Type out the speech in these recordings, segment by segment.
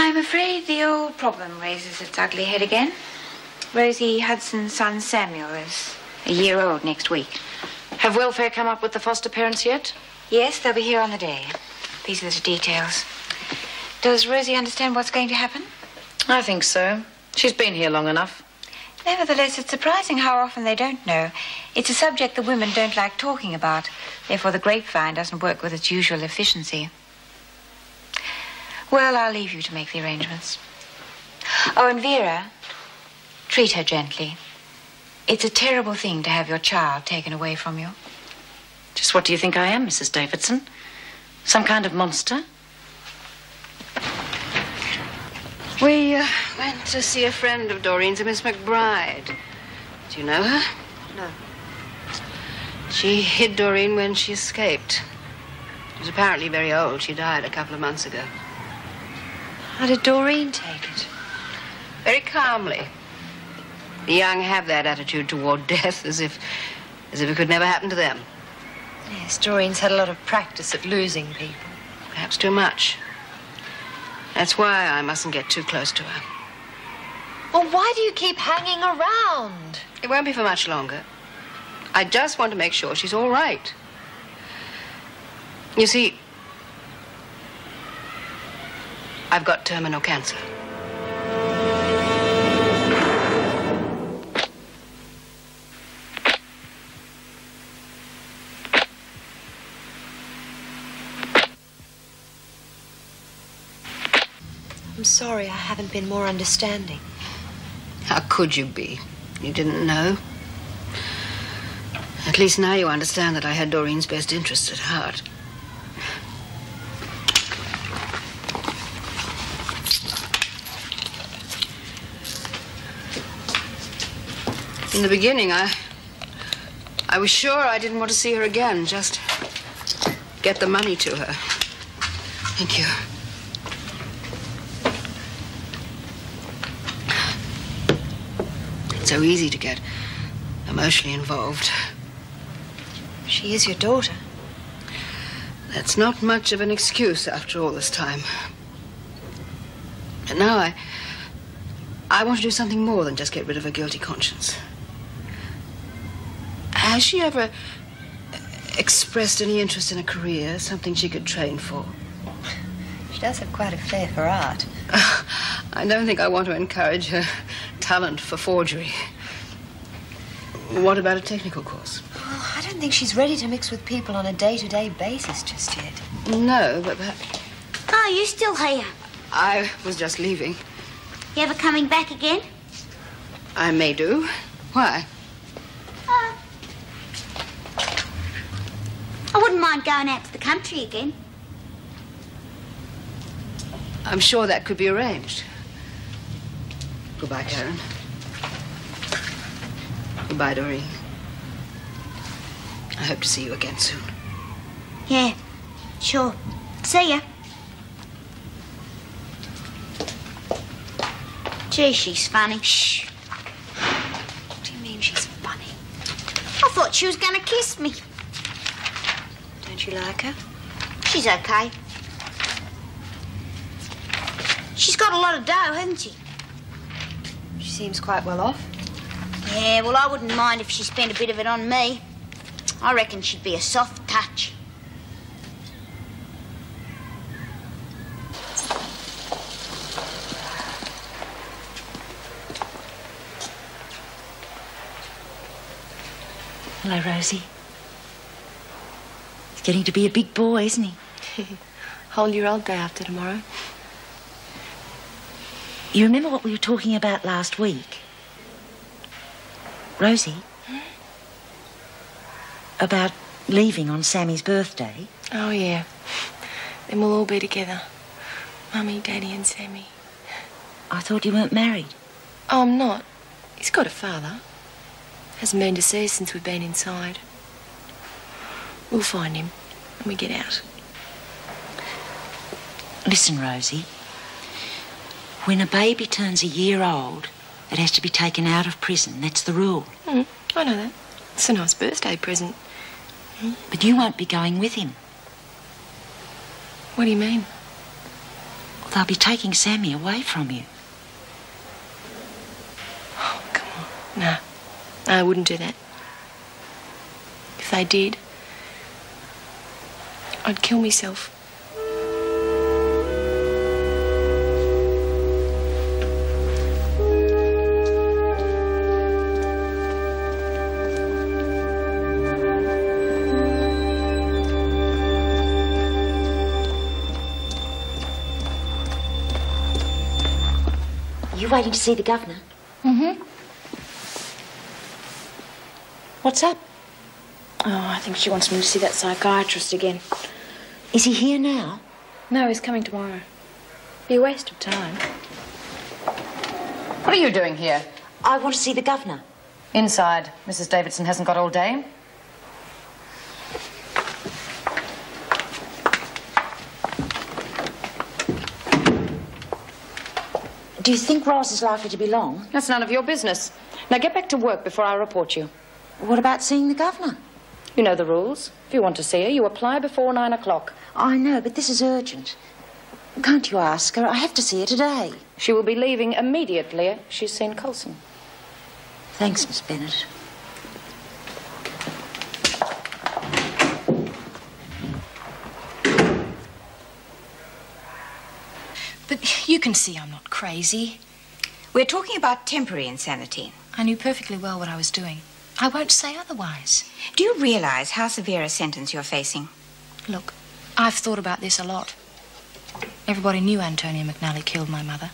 I'm afraid the old problem raises its ugly head again. Rosie Hudson's son Samuel is a year old next week. Have welfare come up with the foster parents yet? Yes, they'll be here on the day. These are the details. Does Rosie understand what's going to happen? I think so. She's been here long enough. Nevertheless, it's surprising how often they don't know. It's a subject the women don't like talking about. Therefore, the grapevine doesn't work with its usual efficiency. Well, I'll leave you to make the arrangements. Oh, and Vera, treat her gently. It's a terrible thing to have your child taken away from you. Just what do you think I am, Mrs. Davidson? Some kind of monster? We went to see a friend of Doreen's, a Miss McBride. Do you know her? No. She hid Doreen when she escaped. She was apparently very old. She died a couple of months ago. How did Doreen take it? Very calmly. The young have that attitude toward death, as if it could never happen to them. Yes, Doreen's had a lot of practice at losing people. Perhaps too much. That's why I mustn't get too close to her. Well, why do you keep hanging around? It won't be for much longer. I just want to make sure she's all right. You see, I've got terminal cancer. I'm sorry I haven't been more understanding. How could you be? You didn't know. At least now you understand that I had Doreen's best interests at heart. In the beginning, I was sure I didn't want to see her again, just get the money to her. Thank you. It's so easy to get emotionally involved. She is your daughter. That's not much of an excuse after all this time. And now I want to do something more than just get rid of a guilty conscience. Has she ever expressed any interest in a career, something she could train for? She does have quite a flair for art. I don't think I want to encourage her talent for forgery. What about a technical course? Oh, I don't think she's ready to mix with people on a day-to-day basis just yet. No, but perhaps... Oh, you still here? I was just leaving. You ever coming back again? I may do. Why? I wouldn't mind going out to the country again. I'm sure that could be arranged. Goodbye, Karen. Goodbye, Doreen. I hope to see you again soon. Yeah, sure. See ya. Gee, she's funny. Shh. What do you mean she's funny? I thought she was going to kiss me. Don't you like her? She's okay. She's got a lot of dough, hasn't she? She seems quite well off. Yeah, well, I wouldn't mind if she spent a bit of it on me. I reckon she'd be a soft touch. Hello, Rosie. He's getting to be a big boy, isn't he? Whole-year-old day after tomorrow. You remember what we were talking about last week? Rosie? About leaving on Sammy's birthday. Oh, yeah. Then we'll all be together. Mummy, Daddy and Sammy. I thought you weren't married. Oh, I'm not. He's got a father. Hasn't been to see us since we've been inside. We'll find him when we get out. Listen, Rosie. When a baby turns a year old, it has to be taken out of prison. That's the rule. I know that. It's a nice birthday present. But you won't be going with him. What do you mean? they'll be taking Sammy away from you. Oh, come on. No, I wouldn't do that. If they did, I'd kill myself. You waiting to see the governor? Mm-hmm. What's up? Oh, I think she wants me to see that psychiatrist again. Is he here now? No, he's coming tomorrow. Be a waste of time. What are you doing here? I want to see the governor. Inside. Mrs. Davidson hasn't got all day. Do you think Roz is likely to be long? That's none of your business. Now get back to work before I report you. What about seeing the governor? You know the rules. If you want to see her, you apply before 9 o'clock. I know, but this is urgent. Can't you ask her? I have to see her today. She will be leaving immediately. She's seen Coulson. Thanks, Miss Bennett. But you can see I'm not crazy. We're talking about temporary insanity. I knew perfectly well what I was doing. I won't say otherwise. Do you realize how severe a sentence you're facing? Look, I've thought about this a lot. Everybody knew Antonia McNally killed my mother.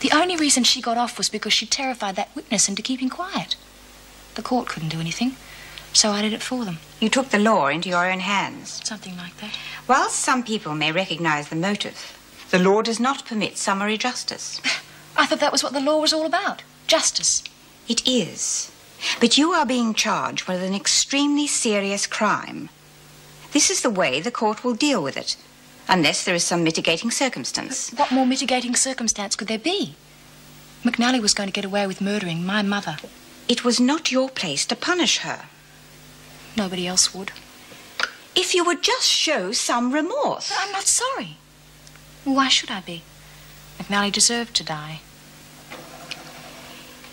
The only reason she got off was because she terrified that witness into keeping quiet. The court couldn't do anything, so I did it for them. You took the law into your own hands. Something like that. While some people may recognize the motive, the law does not permit summary justice. I thought that was what the law was all about. Justice. It is. But you are being charged with an extremely serious crime. This is the way the court will deal with it, unless there is some mitigating circumstance. What more mitigating circumstance could there be? McNally was going to get away with murdering my mother. It was not your place to punish her. Nobody else would. If you would just show some remorse. But I'm not sorry. Why should I be? McNally deserved to die.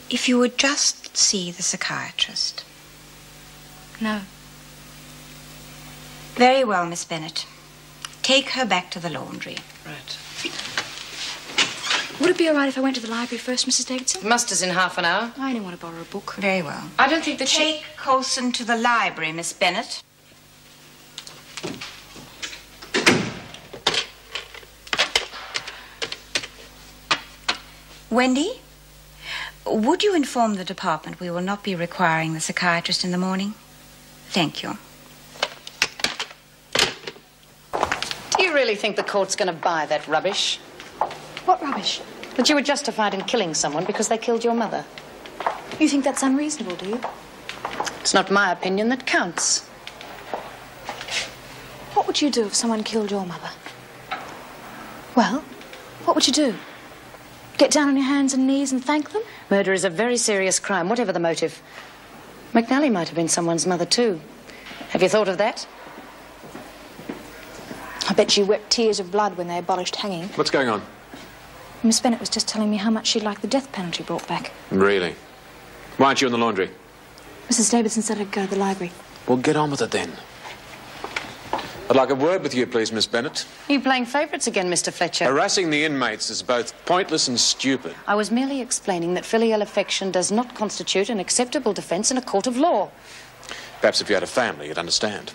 If you would just see the psychiatrist. No. Very well, Miss Bennett. Take her back to the laundry. Right. Would it be all right if I went to the library first, Mrs. Davidson? Muster's in half an hour. I only want to borrow a book. Very well. I don't think that Take Coulson to the library, Miss Bennett. Wendy, would you inform the department we will not be requiring the psychiatrist in the morning? Thank you. Do you really think the court's going to buy that rubbish? What rubbish? That you were justified in killing someone because they killed your mother? You think that's unreasonable, do you? It's not my opinion that counts. What would you do if someone killed your mother? Well, what would you do? Get down on your hands and knees and thank them? Murder is a very serious crime, whatever the motive. McNally might have been someone's mother, too. Have you thought of that? I bet you wept tears of blood when they abolished hanging. What's going on? Miss Bennett was just telling me how much she'd like the death penalty brought back. Really? Why aren't you in the laundry? Mrs. Davidson said I'd go to the library. Well, get on with it then. I'd like a word with you, please, Miss Bennett. Are you playing favourites again, Mr. Fletcher? Harassing the inmates is both pointless and stupid. I was merely explaining that filial affection does not constitute an acceptable defence in a court of law. Perhaps if you had a family, you'd understand.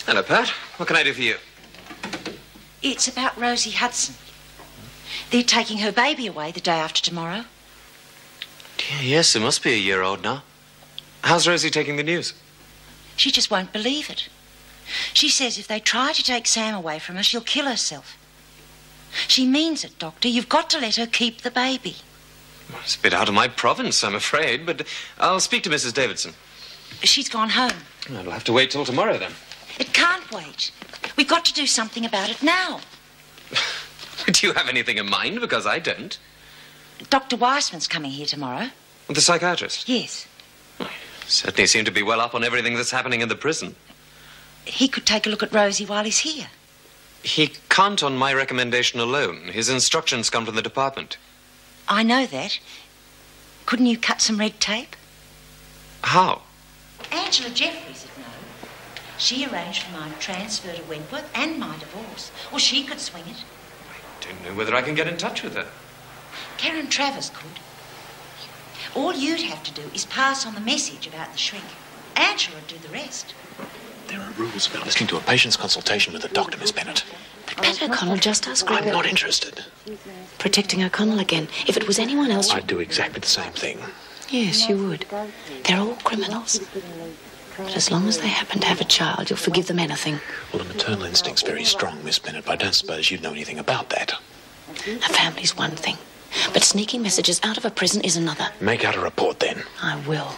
Hello, Pat. What can I do for you? It's about Rosie Hudson. They're taking her baby away the day after tomorrow. Dear, yes, it must be a year old now. How's Rosie taking the news? She just won't believe it. She says if they try to take Sam away from her, she'll kill herself. She means it, Doctor. You've got to let her keep the baby. Well, it's a bit out of my province, I'm afraid, but I'll speak to Mrs. Davidson. She's gone home. I'll have to wait till tomorrow, then. It can't wait. We've got to do something about it now. Do you have anything in mind? Because I don't. Dr. Weissman's coming here tomorrow. The psychiatrist? Yes. Certainly seem to be well up on everything that's happening in the prison. He could take a look at Rosie while he's here. He can't on my recommendation alone. His instructions come from the department. I know that. Couldn't you cut some red tape? How? Angela Jeffries would know. She arranged for my transfer to Wentworth and my divorce. Or she could swing it. I don't know whether I can get in touch with her. Karen Travers could. All you'd have to do is pass on the message about the shrink. Angela would do the rest. There are rules about listening to a patient's consultation with a doctor, Miss Bennett. But Pat O'Connell just asked Greg. I'm not interested. Protecting O'Connell again. If it was anyone else... I'd do exactly the same thing. Yes, you would. They're all criminals. But as long as they happen to have a child, you'll forgive them anything. Well, the maternal instinct's very strong, Miss Bennett, but I don't suppose you'd know anything about that. A family's one thing, but sneaking messages out of a prison is another. Make out a report, then. I will.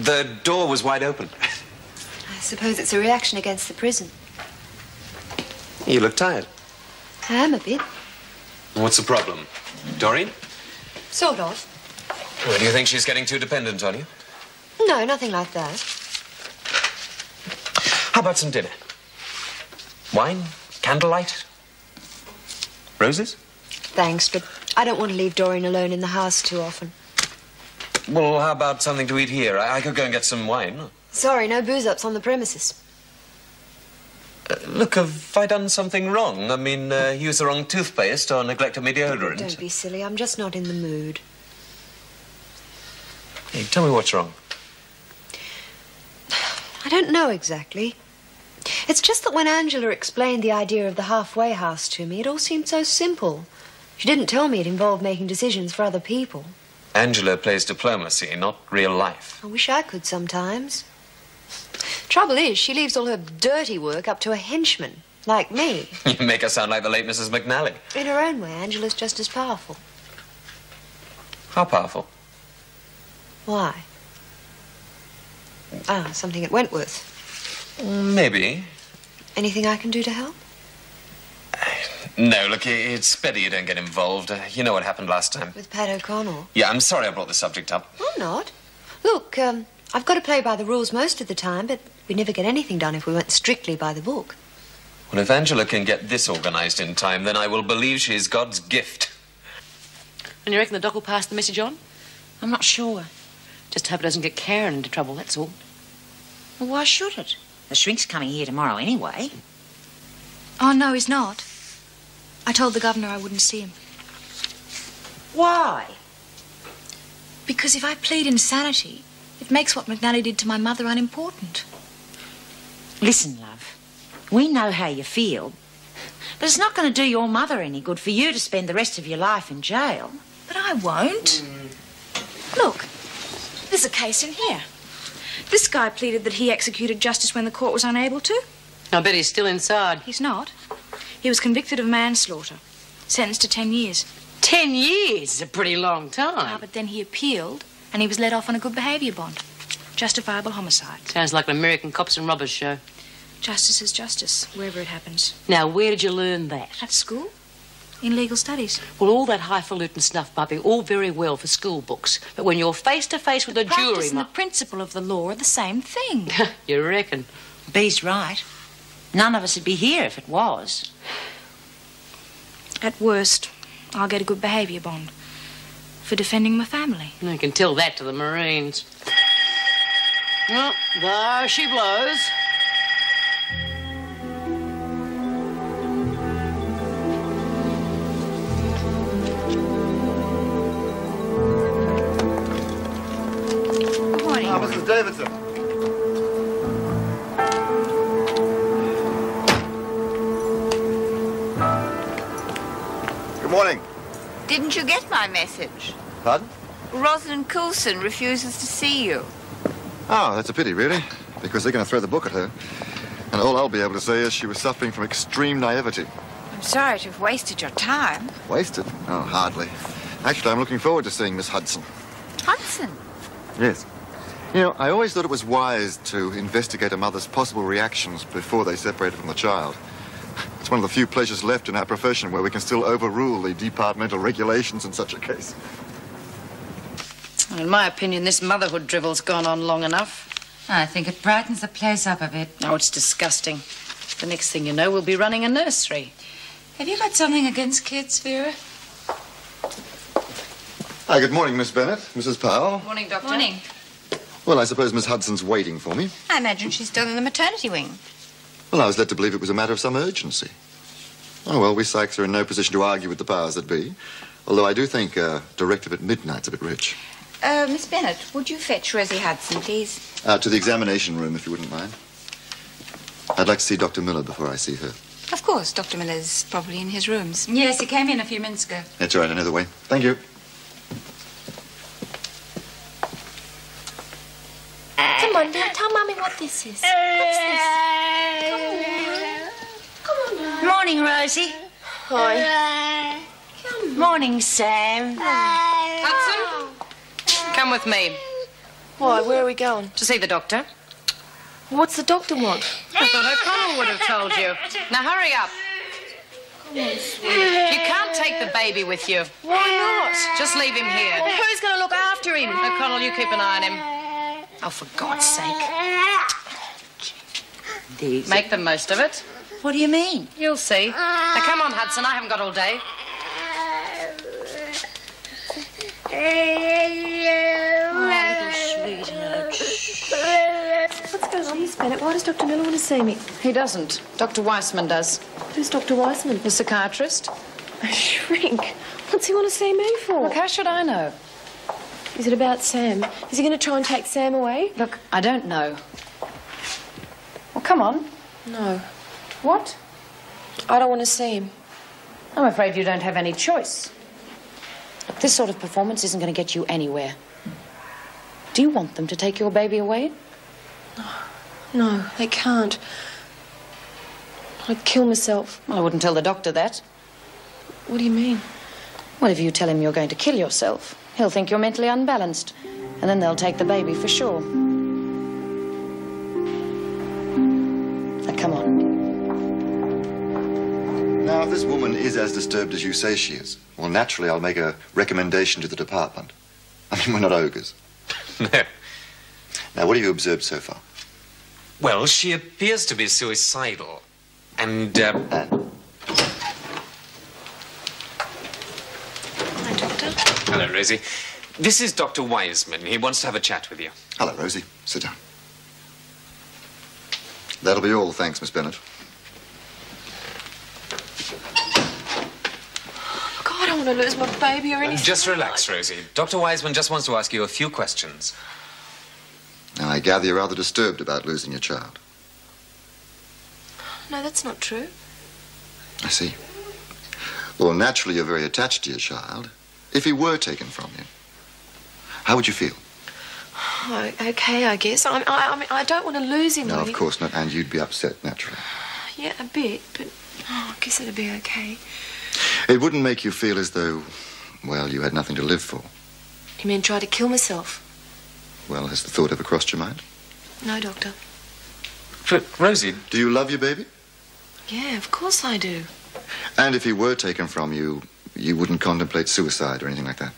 The door was wide open. I suppose it's a reaction against the prison. You look tired. I am a bit. What's the problem? Doreen? Sort of. Well, do you think she's getting too dependent on you? No, nothing like that. How about some dinner? Wine? Candlelight? Roses? Thanks, but I don't want to leave Doreen alone in the house too often. Well, how about something to eat here? I could go and get some wine. Sorry, no booze-ups on the premises. Look, have I done something wrong? I mean, use the wrong toothpaste or neglected my deodorant? Don't be silly. I'm just not in the mood. Hey, tell me what's wrong. I don't know exactly. It's just that when Angela explained the idea of the halfway house to me, it all seemed so simple. She didn't tell me it involved making decisions for other people. Angela plays diplomacy, not real life. I wish I could sometimes. Trouble is, she leaves all her dirty work up to a henchman, like me. You make her sound like the late Mrs. McNally. In her own way, Angela's just as powerful. How powerful? Why? Ah, something at Wentworth. Maybe. Anything I can do to help? No, look, it's better you don't get involved. You know what happened last time. With Pat O'Connell? Yeah, I'm sorry I brought the subject up. I'm not. Look, I've got to play by the rules most of the time, but we'd never get anything done if we went strictly by the book. Well, if Angela can get this organised in time, then I will believe she's God's gift. And you reckon the doc will pass the message on? I'm not sure. Just hope it doesn't get Karen into trouble, that's all. Well, why should it? The shrink's coming here tomorrow anyway. Oh, no, he's not. I told the governor I wouldn't see him. Why? Because if I plead insanity, it makes what McNally did to my mother unimportant. Listen, love, we know how you feel, but it's not going to do your mother any good for you to spend the rest of your life in jail. But I won't. Look, there's a case in here. This guy pleaded that he executed justice when the court was unable to. I bet he's still inside. He's not. He was convicted of manslaughter, sentenced to 10 years. 10 years is a pretty long time. Ah, but then he appealed, and he was let off on a good behaviour bond. Justifiable homicide. Sounds like an American cops and robbers show. Justice is justice, wherever it happens. Now, where did you learn that? At school. In legal studies. Well, all that highfalutin stuff might be all very well for school books, but when you're face to face with a jury... Practice and the principle of the law are the same thing. You reckon? Bee's right. None of us would be here if it was. At worst, I'll get a good behaviour bond for defending my family. You can tell that to the Marines. Oh, there she blows. Good morning. Mrs. Davidson. Good morning. Didn't you get my message? Pardon? Rosalind Coulson refuses to see you. Oh, that's a pity, really, because they're going to throw the book at her. And all I'll be able to say is she was suffering from extreme naivety. I'm sorry to have wasted your time. Wasted? Oh, hardly. Actually, I'm looking forward to seeing Miss Hudson. Hudson? Yes. You know, I always thought it was wise to investigate a mother's possible reactions before they separated from the child. It's one of the few pleasures left in our profession where we can still overrule the departmental regulations in such a case. In my opinion, this motherhood drivel's gone on long enough. I think it brightens the place up a bit. Oh, it's disgusting. The next thing you know, we'll be running a nursery. Have you got something against kids, Vera? Hi, good morning, Miss Bennett. Mrs. Powell. Morning, Doctor. Morning. Well, I suppose Miss Hudson's waiting for me. I imagine she's still in the maternity wing. Well, I was led to believe it was a matter of some urgency. Oh, well, we psychs are in no position to argue with the powers that be. Although I do think a directive at midnight's a bit rich. Miss Bennett, would you fetch Rosie Hudson, please? To the examination room, if you wouldn't mind. I'd like to see Dr. Miller before I see her. Of course, Dr. Miller's probably in his rooms. Yes, he came in a few minutes ago. That's all right, I know the way. Thank you. Come on, now, tell Mummy what this is. What's this? Come on now. Morning, Rosie. Hi. Morning, Sam. Hudson, come with me. Why, where are we going? To see the doctor. What's the doctor want? I thought O'Connell would have told you. Now, hurry up. You can't take the baby with you. Why not? Just leave him here. Well, who's going to look after him? O'Connell, you keep an eye on him. Oh, for God's sake. Make the most of it. What do you mean? You'll see. Now, come on, Hudson. I haven't got all day. What's going on, Miss Bennett? Why does Dr. Miller want to see me? He doesn't. Dr. Weissman does. Who's Dr. Weissman? The psychiatrist. A shrink. What's he want to see me for? Look, how should I know? Is it about Sam? Is he going to try and take Sam away? Look, I don't know. Well, come on. No. What? I don't want to see him. I'm afraid you don't have any choice. Look, this sort of performance isn't going to get you anywhere. Do you want them to take your baby away? No, they can't. I'd kill myself. Well, I wouldn't tell the doctor that. What do you mean? Well, if you tell him you're going to kill yourself, he'll think you're mentally unbalanced. And then they'll take the baby for sure. Now, come on. Now, if this woman is as disturbed as you say she is, well, naturally, I'll make a recommendation to the department. I mean, we're not ogres. No. Now, what have you observed so far? Well, she appears to be suicidal. And, Hi, Doctor. Hello, Rosie. This is Dr. Weissman. He wants to have a chat with you. Hello, Rosie. Sit down. That'll be all, thanks, Miss Bennett. Look, I don't want to lose my baby or anything. Just relax, Rosie. Dr. Weissman just wants to ask you a few questions. Now, I gather you're rather disturbed about losing your child. No, that's not true. I see. Well, naturally, you're very attached to your child. If he were taken from you, how would you feel? Oh, okay, I guess. I mean, I don't want to lose him. No, really. of course not. And you'd be upset, naturally. Yeah, a bit, but I guess it'd be okay. It wouldn't make you feel as though, well, you had nothing to live for. You mean try to kill myself? Well, has the thought ever crossed your mind? No, Doctor. But, Rosie... Do you love your baby? Yeah, of course I do. And if he were taken from you, you wouldn't contemplate suicide or anything like that?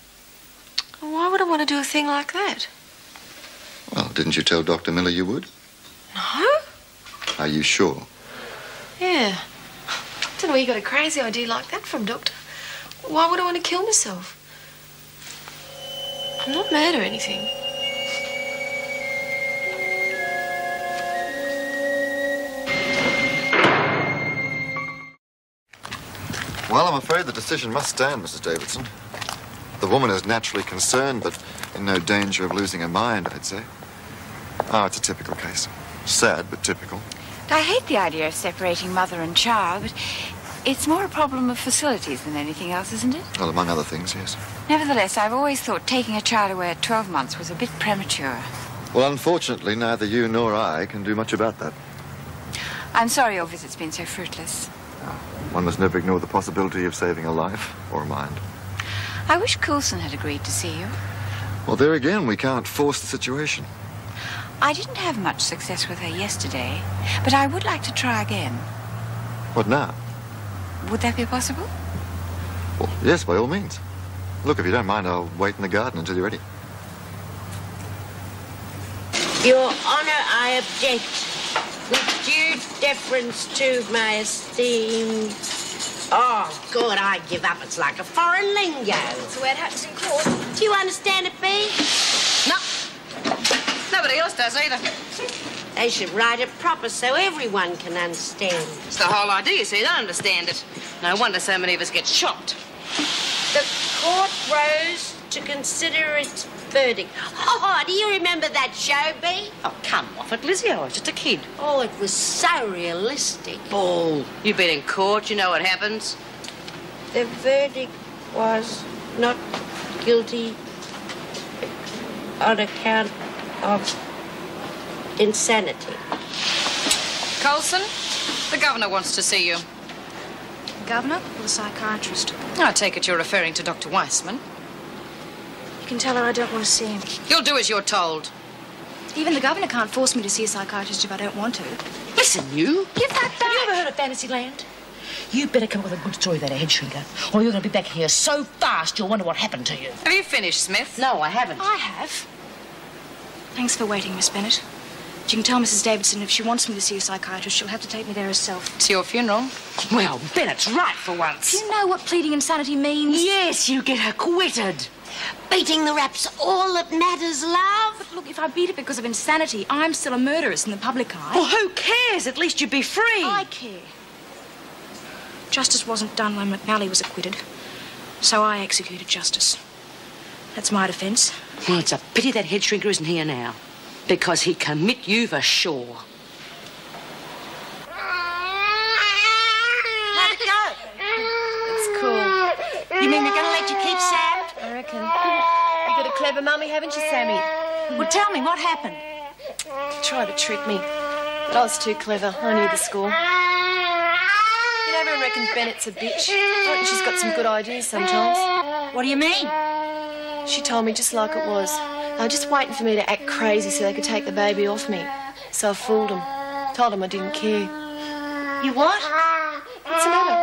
Why would I want to do a thing like that? Well, didn't you tell Dr. Miller you would? No. Are you sure? Yeah. I don't know where you got a crazy idea like that from, Doctor. Why would I want to kill myself? I'm not mad or anything. Well, I'm afraid the decision must stand, Mrs. Davidson. The woman is naturally concerned, but in no danger of losing her mind, I'd say. Oh, it's a typical case. Sad, but typical. I hate the idea of separating mother and child, but it's more a problem of facilities than anything else, isn't it? Well, among other things, yes. Nevertheless, I've always thought taking a child away at 12 months was a bit premature. Well, unfortunately, neither you nor I can do much about that. I'm sorry your visit's been so fruitless. One must never ignore the possibility of saving a life or a mind. I wish Coulson had agreed to see you. Well, there again, we can't force the situation. I didn't have much success with her yesterday, but I would like to try again. What now? Would that be possible? Well, yes, by all means. Look, if you don't mind, I'll wait in the garden until you're ready. Your Honour, I object. With due deference to my esteemed... Oh, God, I give up. It's like a foreign lingo. That's the way it happens in court. Do you understand it, B? No. Nobody else does either. They should write it proper so everyone can understand. It's the whole idea, you see. They don't understand it. No wonder so many of us get shocked. The court rose to consider its verdict. Oh, do you remember that show, B? Oh, come off it, Lizzie. I was just a kid. Oh, it was so realistic. Oh, you've been in court. You know what happens. The verdict was not guilty on account of insanity. Coulson, the governor wants to see you. The governor or the psychiatrist? I take it you're referring to Dr. Weissman. You can tell her I don't want to see him. You'll do as you're told. Even the governor can't force me to see a psychiatrist if I don't want to. Listen, you. Give that back. Have you ever heard of Fantasyland? You better come up with a good story about a head shrinker, or you're going to be back here so fast you'll wonder what happened to you. Have you finished, Smith? No, I haven't. I have. Thanks for waiting, Miss Bennett. But you can tell Mrs. Davidson if she wants me to see a psychiatrist, she'll have to take me there herself. It's your funeral. Well, Bennett's right for once. Do you know what pleading insanity means? Yes, you get acquitted. Beating the rap's all that matters, love. But look, if I beat it because of insanity, I'm still a murderess in the public eye. Well, who cares? At least you'd be free. I care. Justice wasn't done when McNally was acquitted, so I executed justice. That's my defence. Well, it's a pity that head shrinker isn't here now, because he'd commit you for sure. How'd it go? It's cool. You mean they're going to let you keep Sam? I reckon. You got a clever mummy, haven't you, Sammy? Well, tell me, what happened? Tried to trick me, but I was too clever. I knew the score. You know, everyone reckons Bennett's a bitch. I reckon she's got some good ideas sometimes. What do you mean? She told me just like it was. They were just waiting for me to act crazy so they could take the baby off me. So I fooled them. Told them I didn't care. You what? What's the matter?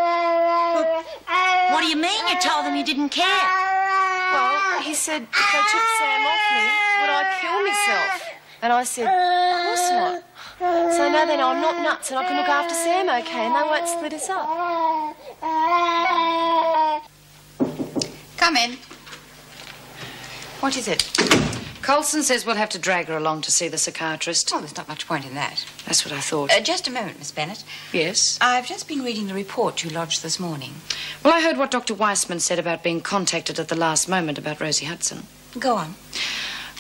What do you mean you told them you didn't care? Well, he said if they took Sam off me, would I kill myself? And I said, of course not. So now they know I'm not nuts and I can look after Sam okay and they won't split us up. Come in. What is it? Coulson says we'll have to drag her along to see the psychiatrist. Oh, there's not much point in that. That's what I thought. Just a moment, Miss Bennett. Yes? I've just been reading the report you lodged this morning. Well, I heard what Dr. Weissman said about being contacted at the last moment about Rosie Hudson. Go on.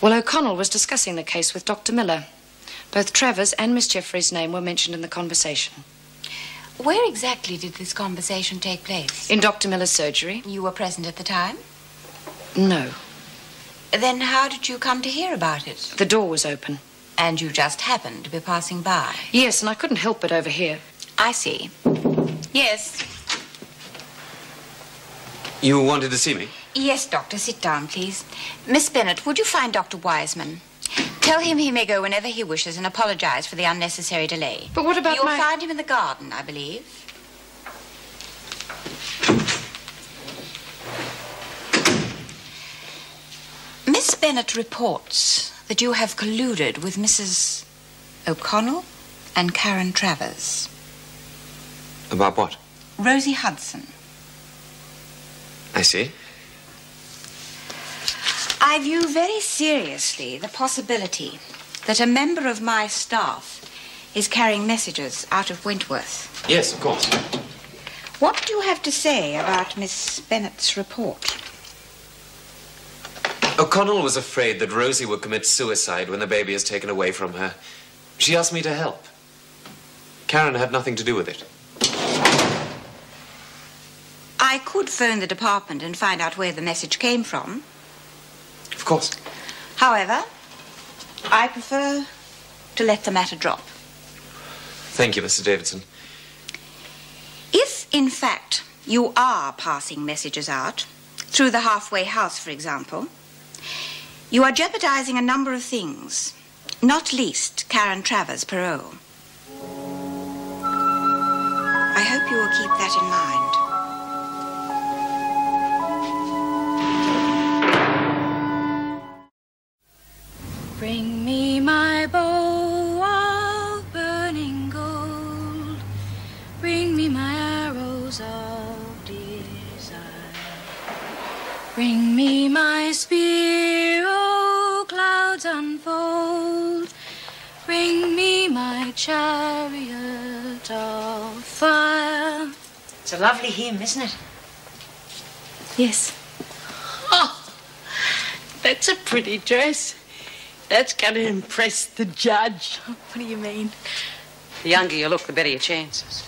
Well, O'Connell was discussing the case with Dr. Miller. Both Travers and Miss Jeffrey's name were mentioned in the conversation. Where exactly did this conversation take place? In Dr. Miller's surgery. You were present at the time? No. Then how did you come to hear about it? The door was open. And you just happened to be passing by? Yes, and I couldn't help but overhear. I see. Yes. You wanted to see me? Yes, Doctor. Sit down, please. Miss Bennett, would you find Dr. Wiseman? Tell him he may go whenever he wishes and apologize for the unnecessary delay. But what about You'll find him in the garden, I believe. Miss Bennett reports that you have colluded with Mrs. O'Connell and Karen Travers. About what? Rosie Hudson. I see. I view very seriously the possibility that a member of my staff is carrying messages out of Wentworth. Yes, of course. What do you have to say about Miss Bennett's report? O'Connell was afraid that Rosie would commit suicide when the baby is taken away from her. She asked me to help. Karen had nothing to do with it. I could phone the department and find out where the message came from. Of course. However, I prefer to let the matter drop. Thank you, Mr. Davidson. If, in fact, you are passing messages out, through the halfway house, for example, you are jeopardizing a number of things, not least Karen Travers' parole. I hope you will keep that in mind. Bring me my bow of burning gold. Bring me my arrows of desire. Bring me my spear, oh clouds unfold. Bring me my chariot of fire. It's a lovely hymn, isn't it? Yes. Oh, that's a pretty dress. That's going to impress the judge. What do you mean? The younger you look, the better your chances.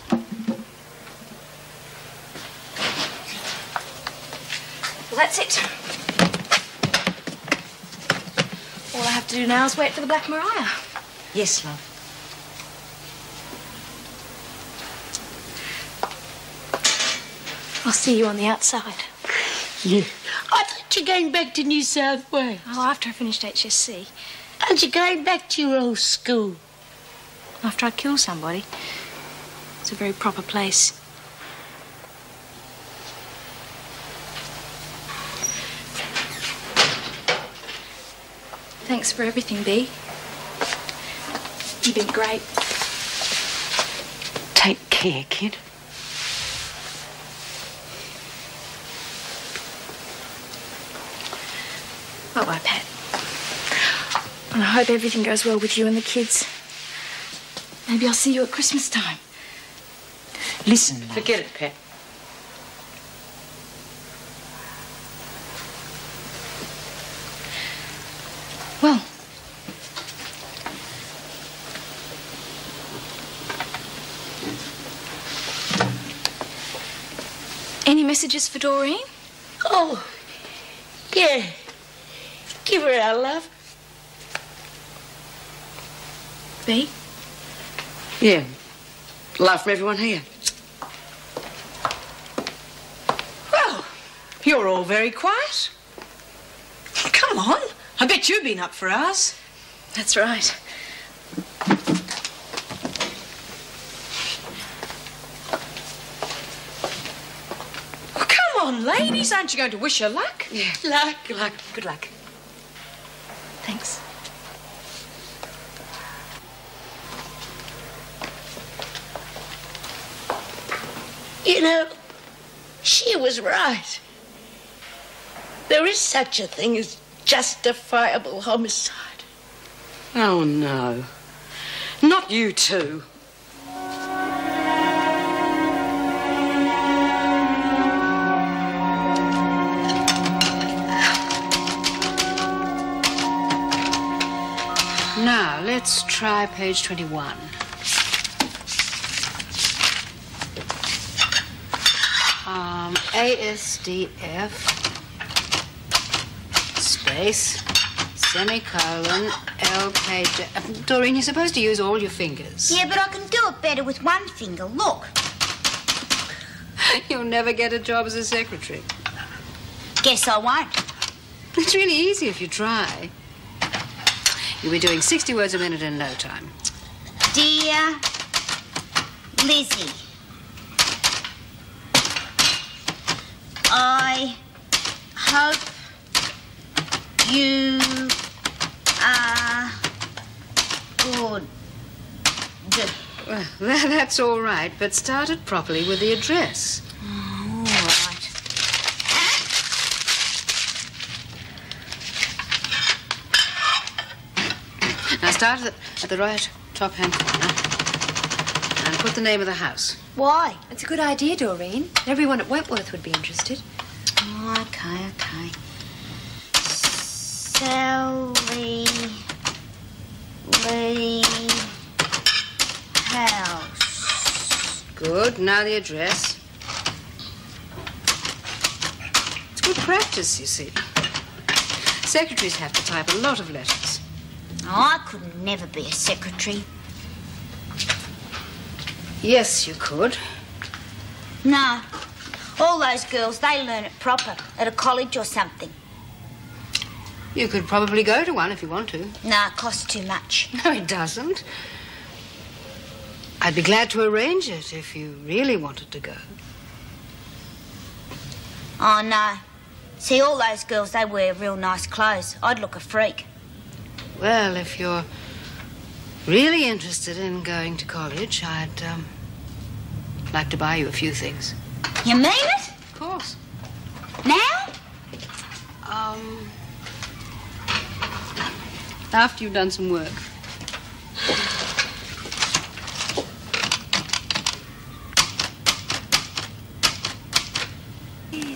Well, that's it. All I have to do now is wait for the Black Mariah. Yes, love. I'll see you on the outside. Yeah. I thought you were going back to New South Wales. Oh, after I finished HSC. Aren't you going back to your old school? After I kill somebody. It's a very proper place. Thanks for everything, Bea. You've been great. Take care, kid. Bye-bye, Pat. And I hope everything goes well with you and the kids. Maybe I'll see you at Christmas time. Listen, love. Forget it, Pat. Well, any messages for Doreen? Oh, yeah. Give her our love. Bea? Yeah. Love from everyone here. Well, you're all very quiet. Come on. I bet you've been up for hours. That's right. Well, come on, ladies. Aren't you going to wish her luck? Yeah. Luck. Good luck. Thanks. You know, she was right. There is such a thing as justifiable homicide. Oh, no. Not you two. Now, let's try page 21. ASDF, space, semicolon, LKJ. Doreen, you're supposed to use all your fingers. Yeah, but I can do it better with one finger. Look. You'll never get a job as a secretary. Guess I won't. It's really easy if you try. You'll be doing 60 words a minute in no time. Dear Lizzie, I hope you are good. Well, that's all right, but start it properly with the address. All right. Now start at the right top-hand corner and put the name of the house. Why? It's a good idea, Doreen. Everyone at Wentworth would be interested. Oh, okay. Sally Lee House. Good. Now the address. It's good practice, you see. Secretaries have to type a lot of letters. Oh, I could never be a secretary. Yes, you could. No. All those girls, they learn it proper at a college or something. You could probably go to one if you want to. Nah, it costs too much. No, it doesn't. I'd be glad to arrange it if you really wanted to go. Oh, no. See, all those girls, they wear real nice clothes. I'd look a freak. Well, if you're really interested in going to college, I'd like to buy you a few things. You mean it? Of course. Now? After you've done some work.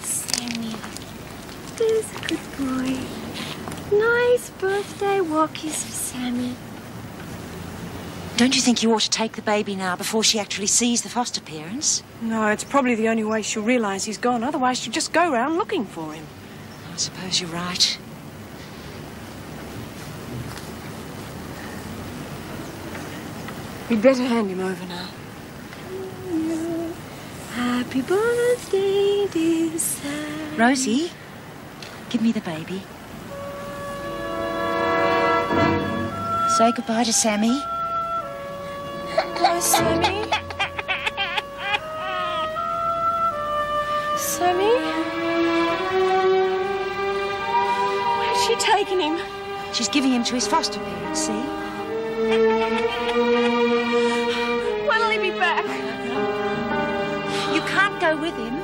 Sammy, there's a good boy. Nice birthday walkies for Sammy. Don't you think you ought to take the baby now before she actually sees the foster parents? No, it's probably the only way she'll realise he's gone. Otherwise, she'll just go round looking for him. I suppose you're right. We'd better hand him over now. Happy birthday, dear Sammy. Rosie, give me the baby. Say goodbye to Sammy. Hello, Sammy. Sammy? Where's she taking him? She's giving him to his foster parents, see? When'll he be back? You can't go with him.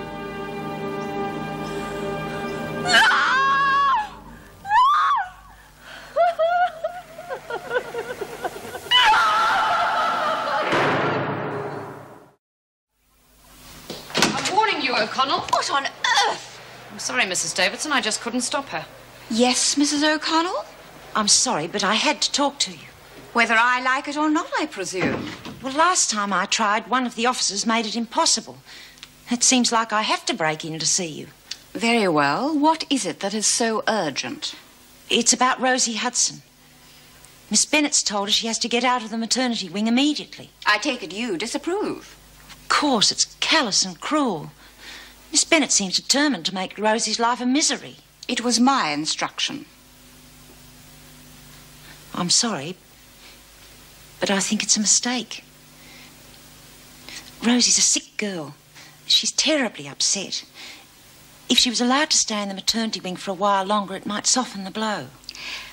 O'Connell. What on earth? I'm sorry, Mrs. Davidson. I just couldn't stop her. Yes, Mrs. O'Connell? I'm sorry, but I had to talk to you. Whether I like it or not, I presume. Well, last time I tried, one of the officers made it impossible. It seems like I have to break in to see you. Very well. What is it that is so urgent? It's about Rosie Hudson. Miss Bennett's told her she has to get out of the maternity wing immediately. I take it you disapprove. Of course, it's callous and cruel. Miss Bennett seems determined to make Rosie's life a misery. It was my instruction. I'm sorry, but I think it's a mistake. Rosie's a sick girl. She's terribly upset. If she was allowed to stay in the maternity wing for a while longer, it might soften the blow.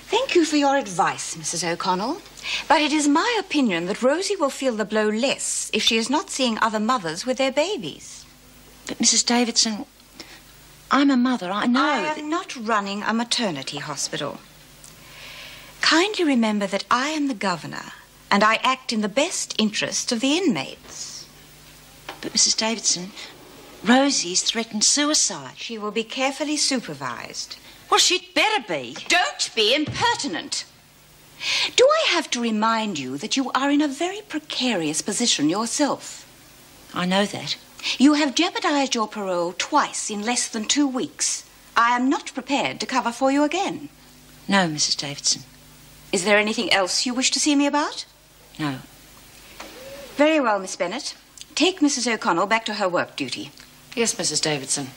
Thank you for your advice, Mrs. O'Connell. But it is my opinion that Rosie will feel the blow less if she is not seeing other mothers with their babies. But, Mrs. Davidson, I'm a mother. I know. I am not running a maternity hospital. Kindly remember that I am the governor, and I act in the best interest of the inmates. But, Mrs. Davidson, Rosie's threatened suicide. She will be carefully supervised. Well, she'd better be. Don't be impertinent. Do I have to remind you that you are in a very precarious position yourself? I know that. You have jeopardized your parole twice in less than 2 weeks. I am not prepared to cover for you again. No, Mrs. Davidson. Is there anything else you wish to see me about? No. Very well, Miss Bennett. Take Mrs. O'Connell back to her work duty. Yes, Mrs. Davidson.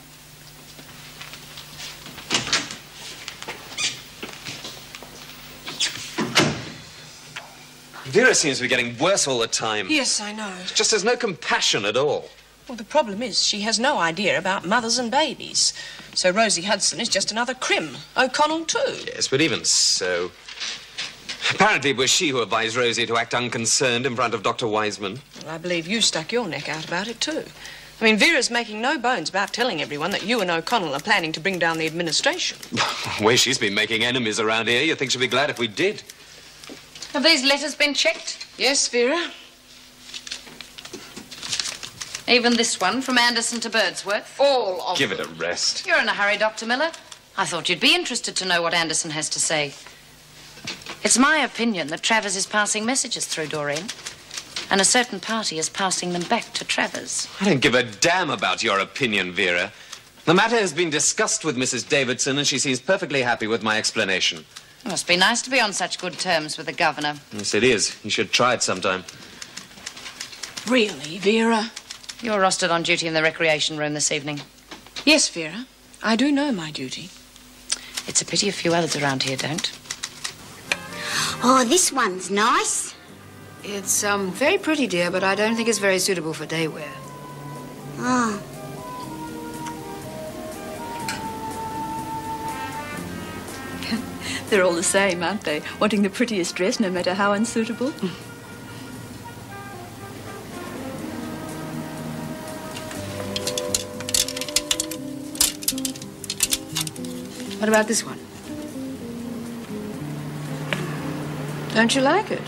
Vera seems to be getting worse all the time. Yes, I know. It's just there's no compassion at all. Well, the problem is she has no idea about mothers and babies. So Rosie Hudson is just another crim. O'Connell, too. Yes, but even so... Apparently it was she who advised Rosie to act unconcerned in front of Dr. Wiseman. Well, I believe you stuck your neck out about it, too. I mean, Vera's making no bones about telling everyone that you and O'Connell are planning to bring down the administration. The way she's been making enemies around here, you'd think she'd be glad if we did. Have these letters been checked? Yes, Vera. Even this one, from Anderson to Birdsworth? All of Give them. it a rest. You're in a hurry, Dr. Miller. I thought you'd be interested to know what Anderson has to say. It's my opinion that Travers is passing messages through Doreen, and a certain party is passing them back to Travers. I don't give a damn about your opinion, Vera. The matter has been discussed with Mrs. Davidson, and she seems perfectly happy with my explanation. It must be nice to be on such good terms with the governor. Yes, it is. You should try it sometime. Really, Vera? You're rostered on duty in the recreation room this evening. Yes, Vera. I do know my duty. It's a pity a few others around here don't. Oh, this one's nice. It's very pretty, dear, but I don't think it's very suitable for day wear. Oh. They're all the same, aren't they? Wanting the prettiest dress, no matter how unsuitable. What about this one? Don't you like it?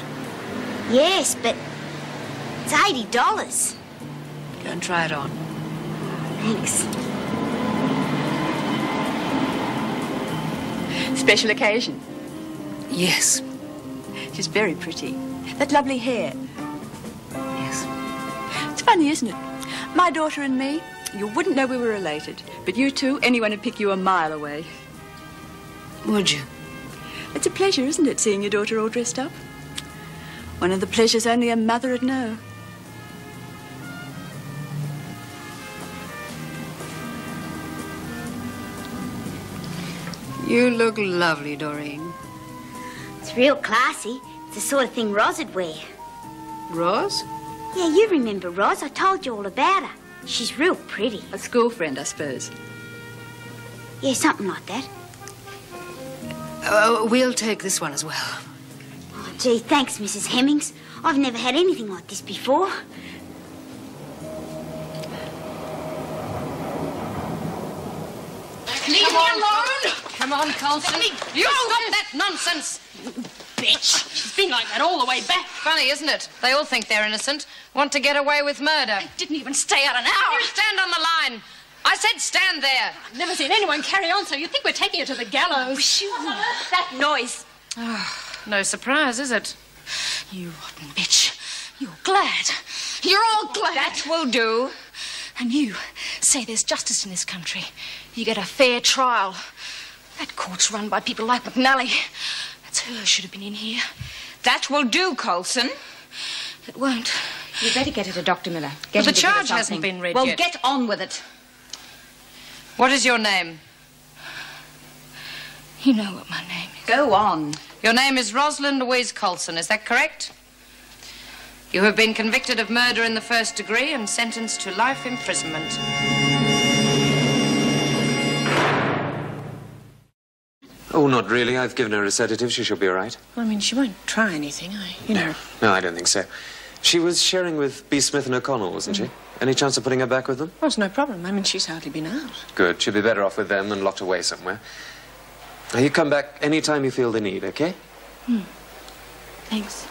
Yes, but it's $80. Go and try it on. Thanks. Special occasion. Yes. She's very pretty. That lovely hair. Yes. It's funny, isn't it? My daughter and me, you wouldn't know we were related. But you two, anyone would pick you a mile away. Would you? It's a pleasure, isn't it, seeing your daughter all dressed up? One of the pleasures only a mother would know. You look lovely, Doreen. It's real classy. It's the sort of thing Roz would wear. Roz? Yeah, you remember Roz. I told you all about her. She's real pretty. A school friend, I suppose. Yeah, something like that. We'll take this one as well. Oh, gee, thanks, Mrs. Hemmings. I've never had anything like this before. Leave me alone! Come on, Colson. You stop that nonsense! Bitch! She's been like that all the way back. Funny, isn't it? They all think they're innocent. Want to get away with murder. I didn't even stay out an hour. You stand on the line. I said stand there. I've never seen anyone carry on, so you think we're taking her to the gallows. That noise. Oh, no surprise, is it? You rotten bitch. You're glad. You're all glad. That will do. And you say there's justice in this country. You get a fair trial. That court's run by people like McNally. That's her who should have been in here. That will do, Colson. It won't. You'd better get her to Dr. Miller. But the charge hasn't been read well, yet. Well, get on with it. What is your name? You know what my name is. Go on. Your name is Rosalind Louise Colson, is that correct? You have been convicted of murder in the first degree and sentenced to life imprisonment. Oh, not really. I've given her a sedative. She should be all right. Well, I mean, she won't try anything, you know. No, I don't think so. She was sharing with B. Smith and O'Connell, wasn't she? Any chance of putting her back with them? Well, it's no problem. I mean, she's hardly been out. Good. She'll be better off with them than locked away somewhere. Now, you come back any time you feel the need, okay? Thanks.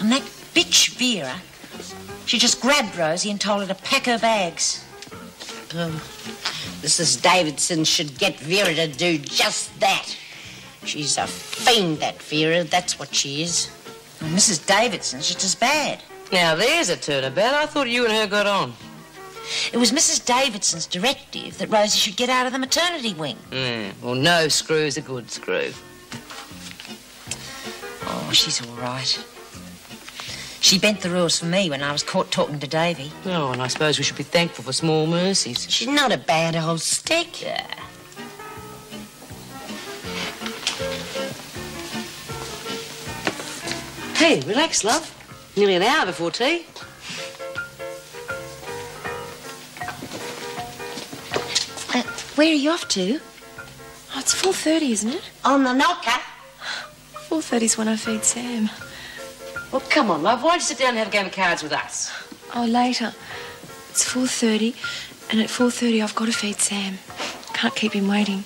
And that bitch Vera, she just grabbed Rosie and told her to pack her bags. Mrs. Davidson should get Vera to do just that. She's a fiend, that Vera. That's what she is. Well, Mrs. Davidson's just as bad. Now, there's a turnabout. I thought you and her got on. It was Mrs. Davidson's directive that Rosie should get out of the maternity wing. Well, no screw's a good screw. Oh, she's all right. She bent the rules for me when I was caught talking to Davy. Oh, and I suppose we should be thankful for small mercies. She's not a bad old stick. Yeah. Hey, relax, love. Nearly an hour before tea. Where are you off to? Oh, it's 4:30, isn't it? On the knocker. 4:30's when I feed Sam. Well, come on, love. Why don't you sit down and have a game of cards with us? Oh, later. It's 4:30, and at 4:30 I've got to feed Sam. Can't keep him waiting.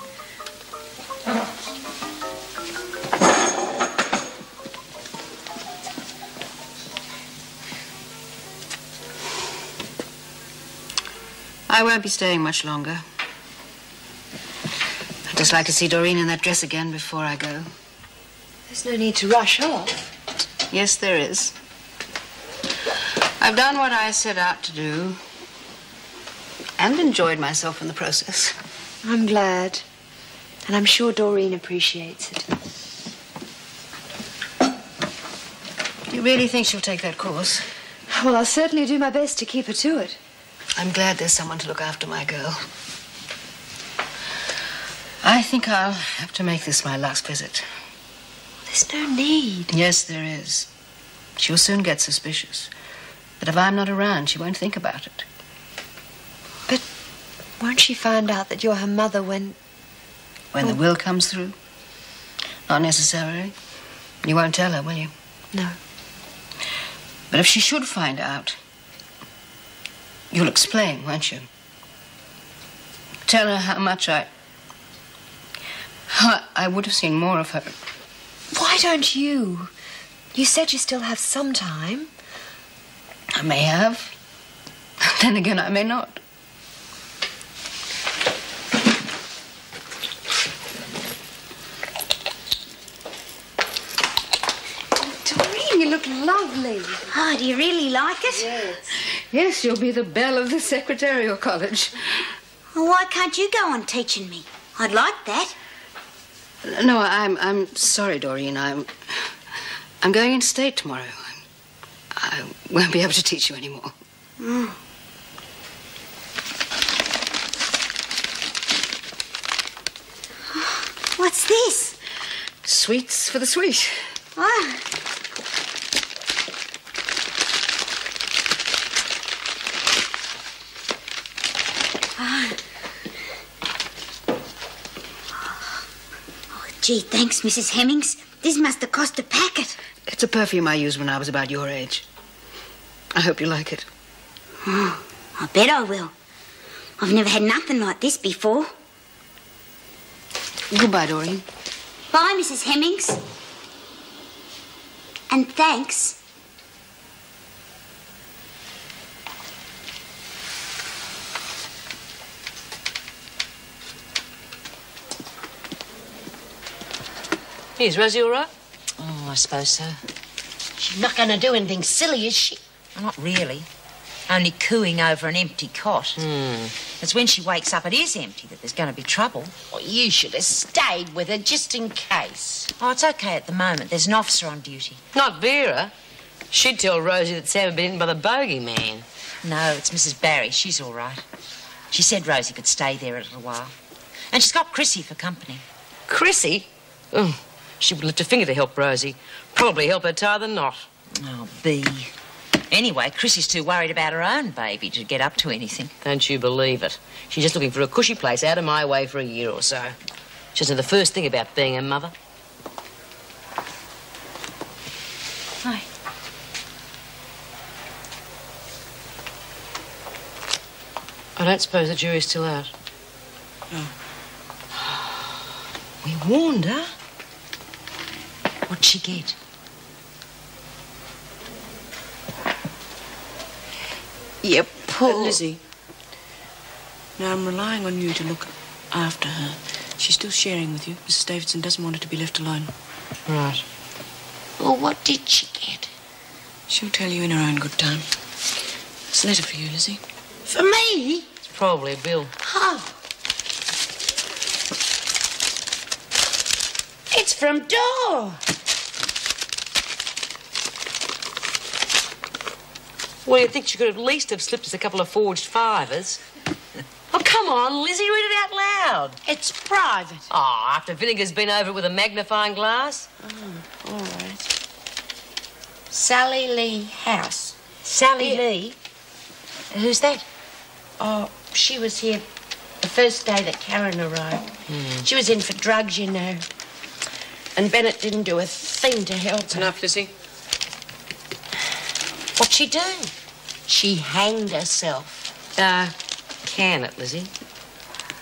I won't be staying much longer. I'd just like to see Doreen in that dress again before I go. There's no need to rush off. Yes, there is. I've done what I set out to do and enjoyed myself in the process. I'm glad. And I'm sure Doreen appreciates it. You really think she'll take that course? Well, I'll certainly do my best to keep her to it. I'm glad there's someone to look after my girl. I think I'll have to make this my last visit. There's no need. Yes, there is. She'll soon get suspicious. But if I'm not around, she won't think about it. But won't she find out that you're her mother when... When the will comes through? Not necessarily. You won't tell her, will you? No. But if she should find out, you'll explain, won't you? Tell her how much I would have seen more of her. Why don't you? You said you still have some time. I may have. Then again, I may not. Doreen, you look lovely. Oh, do you really like it? Yes. Yes, you'll be the belle of the secretarial college. Well, why can't you go on teaching me? I'd like that. No, I'm sorry, Doreen. I'm going interstate tomorrow. I won't be able to teach you anymore. Mm. What's this? Sweets for the sweet. Oh. Gee, thanks, Mrs. Hemmings. This must have cost a packet. It's a perfume I used when I was about your age. I hope you like it. Oh, I bet I will. I've never had nothing like this before. Goodbye, Doreen. Bye, Mrs. Hemmings. And thanks. Is Rosie all right? Oh, I suppose so. She's not going to do anything silly, is she? Well, not really. Only cooing over an empty cot. It's when she wakes up it is empty that there's going to be trouble. Well, you should have stayed with her just in case. Oh, it's okay at the moment. There's an officer on duty. Not Vera. She'd tell Rosie that Sam had been eaten by the bogey man. No, it's Mrs. Barry. She's all right. She said Rosie could stay there a little while. And she's got Chrissy for company. Chrissy? Oh, she would lift a finger to help Rosie. Probably help her tie the knot. Oh, Bee. Anyway, Chrissy's too worried about her own baby to get up to anything. Don't you believe it? She's just looking for a cushy place out of my way for a year or so. She doesn't know the first thing about being a mother. Hi. I don't suppose the jury's still out. No. We warned her. What'd she get? Yep, Lizzie. Now, I'm relying on you to look after her. She's still sharing with you. Mrs. Davidson doesn't want her to be left alone. Right. Well, what did she get? She'll tell you in her own good time. It's a letter for you, Lizzie. For me? It's probably a bill. Oh. It's from Dor. Well, you'd think she could at least have slipped us a couple of forged fivers. Oh, come on, Lizzie, read it out loud. It's private. Oh, after Vinegar's been over it with a magnifying glass. Oh, all right. Sally Lee House. Sally Lee? Who's that? Oh, she was here the first day that Karen arrived. She was in for drugs, you know. And Bennett didn't do a thing to help That's her. enough, Lizzie. What'd she do? She hanged herself. Can it, Lizzie?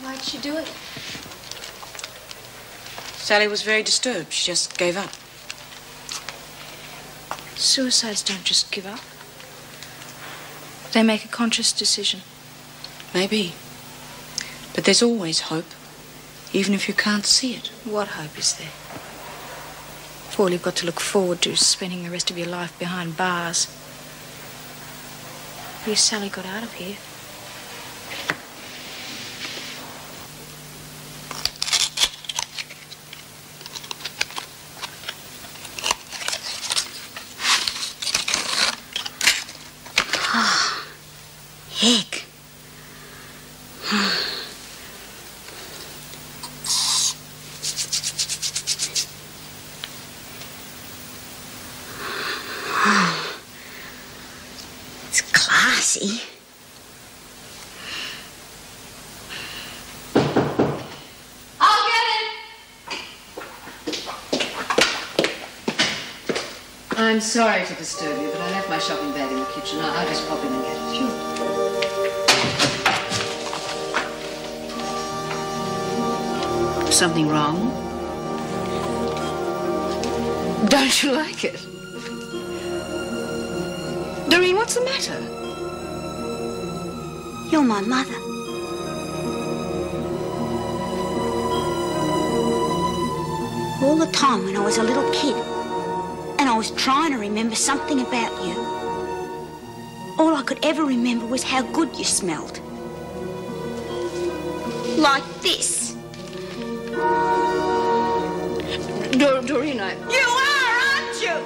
Why'd she do it? Sally was very disturbed. She just gave up. Suicides don't just give up. They make a conscious decision. Maybe. But there's always hope, even if you can't see it. What hope is there? If all you've got to look forward to is spending the rest of your life behind bars. At least Sally got out of here. It's classy. I'll get it. I'm sorry to disturb you, but I left my shopping bag in the kitchen. I'll just pop in and get it. Sure. Something wrong? Don't you like it? Doreen, what's the matter? You're my mother. All the time when I was a little kid, and I was trying to remember something about you, all I could ever remember was how good you smelled. Like this. Doreen, I... You are, aren't you?